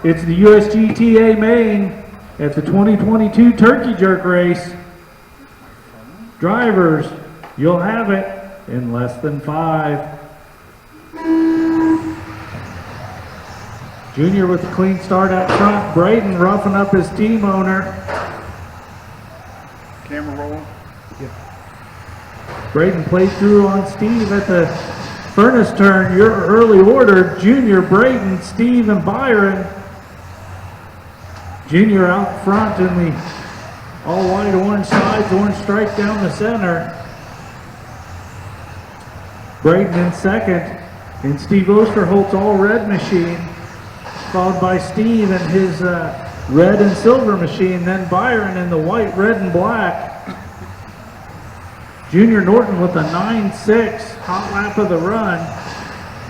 It's the USGTA main at the 2022 Turkey Jerk Race. Drivers, you'll have it in less than 5. Junior with a clean start out front. Braden roughing up his team owner. Camera rolling. Yep. Braden played through on Steve at the furnace turn. Your early order, Junior, Braden, Steve, and Byron. Junior out front in the all white orange sides, orange stripe down the center. Braden in second, and Steve Osterholt's all red machine, followed by Steve and his red and silver machine, then Byron in the white, red, and black. Junior Norton with a 9.6 hot lap of the run.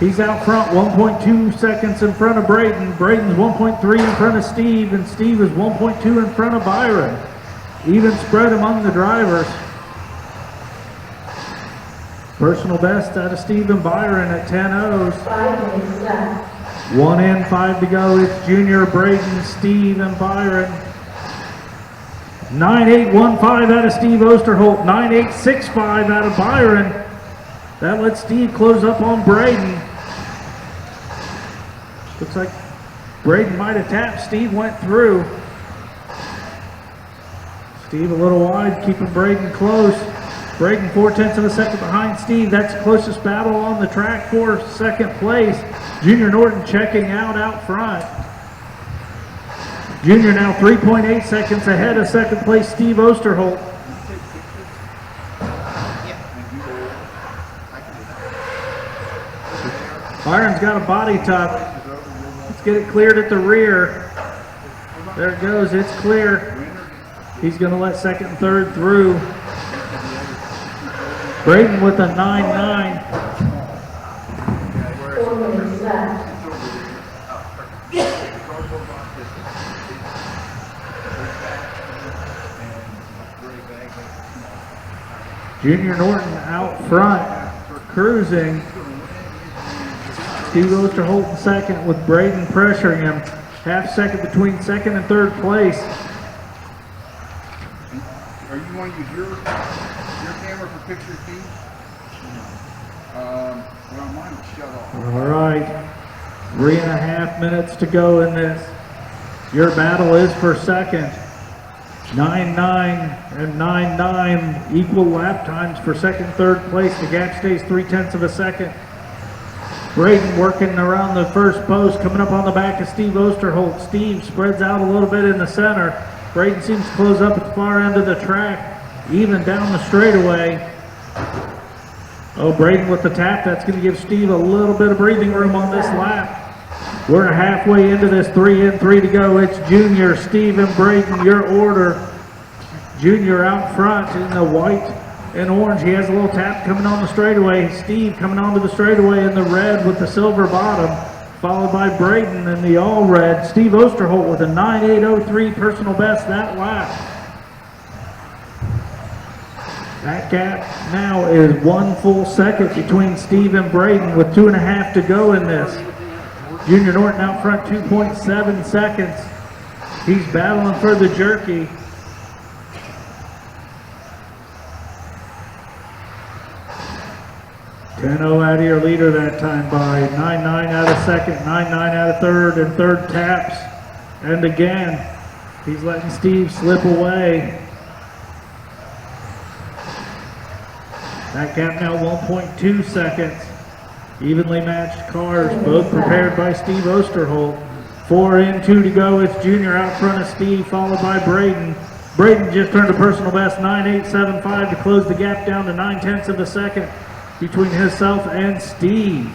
He's out front, 1.2 seconds in front of Braden. Braden's 1.3 in front of Steve, and Steve is 1.2 in front of Byron. Even spread among the drivers. Personal best out of Steve and Byron at 10.0s. 5 minutes left. 1 in, 5 to go. It's Junior, Braden, Steve, and Byron. 9.815 out of Steve Osterholt. 9.865 out of Byron. That lets Steve close up on Braden. Looks like Braden might have tapped. Steve went through. Steve a little wide, keeping Braden close. Braden 4/10 of a second behind Steve. That's the closest battle on the track for second place. Junior Norton checking out front. Junior now 3.8 seconds ahead of second place Steve Osterholt. Byron's got a body tuck. Let's get it cleared at the rear. There it goes, it's clear. He's going to let second and third through. Braden with a 9.9. 4 minutes left. Junior Norton out front, cruising. Steve Osterholt in second with Braden pressuring him. Half second between second and third place. Are you want to use your camera for picture feed? Well, mine will shut off. All right, 3.5 minutes to go in this. Your battle is for second. 9.9 and 9.9 equal lap times for second, third place. The gap stays 0.3 of a second. Braden working around the first post, coming up on the back of Steve Osterholt. Steve spreads out a little bit in the center. Braden seems to close up at the far end of the track, even down the straightaway. Oh, Braden with the tap. That's going to give Steve a little bit of breathing room on this lap. We're halfway into this, 3 in, 3 to go. It's Junior, Steve, and Braden, your order. Junior out front in the white and orange. He has a little tap coming on the straightaway. Steve coming onto the straightaway in the red with the silver bottom, followed by Braden in the all red. Steve Osterholt with a 9.803 personal best that lap. That gap now is 1 full second between Steve and Braden with 2.5 to go in this. Junior Norton out front 2.7 seconds. He's battling for the jerky. .10 out of your leader that time by 9.9 out of second, 9.9 out of third, and third taps. And again, he's letting Steve slip away. That gap now 1.2 seconds. Evenly matched cars, both prepared by Steve Osterholt. 4 in, 2 to go. It's Junior out front of Steve, followed by Braden. Braden just turned a personal best, 9.875 to close the gap down to 0.9 of a second between himself and Steve.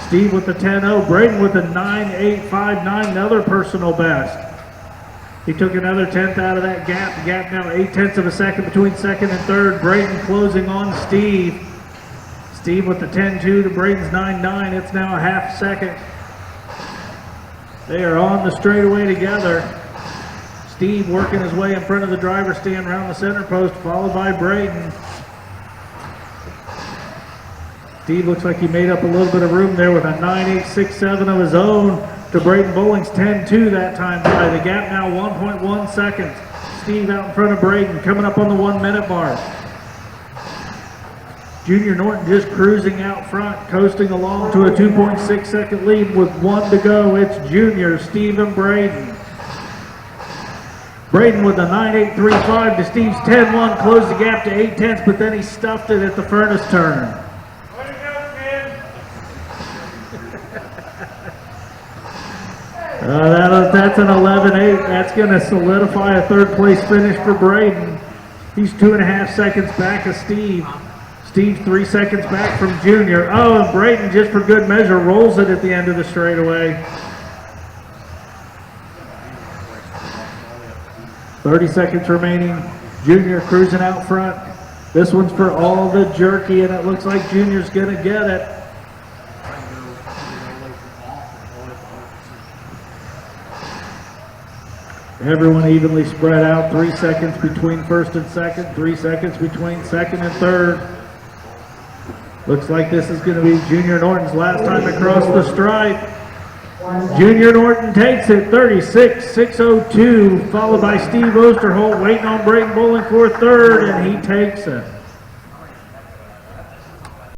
Steve with the 10.0, Braden with a 9.859, another personal best. He took another 10th out of that gap. The gap now 0.8 of a second between second and third. Braden closing on Steve. Steve with the 10.2 to Braden's 9.9. It's now a half second. They are on the straightaway together. Steve working his way in front of the driver's stand around the center post, followed by Braden. Steve looks like he made up a little bit of room there with a 9.867 of his own. to Braden Bowling's 10-2 that time by. The gap now 1.1 seconds. Steve out in front of Braden, coming up on the 1 minute mark. Junior Norton just cruising out front, coasting along to a 2.6 second lead with 1 to go. It's Junior, Steve and Braden. Braden with a 9.835 to Steve's 10-1, closed the gap to 8/10, but then he stuffed it at the furnace turn. Way to go, kid. That's an 11.8. That's going to solidify a third place finish for Braden. He's 2.5 seconds back of Steve. Steve 3 seconds back from Junior. Oh, and Braden, just for good measure, rolls it at the end of the straightaway. 30 seconds remaining. Junior cruising out front. This one's for all the jerky, and it looks like Junior's going to get it. Everyone evenly spread out. 3 seconds between first and second. 3 seconds between second and third. Looks like this is going to be Junior Norton's last time across the stripe. Junior Norton takes it 36.602, followed by Steve Osterholt waiting on Braden Bowling for third, and he takes it.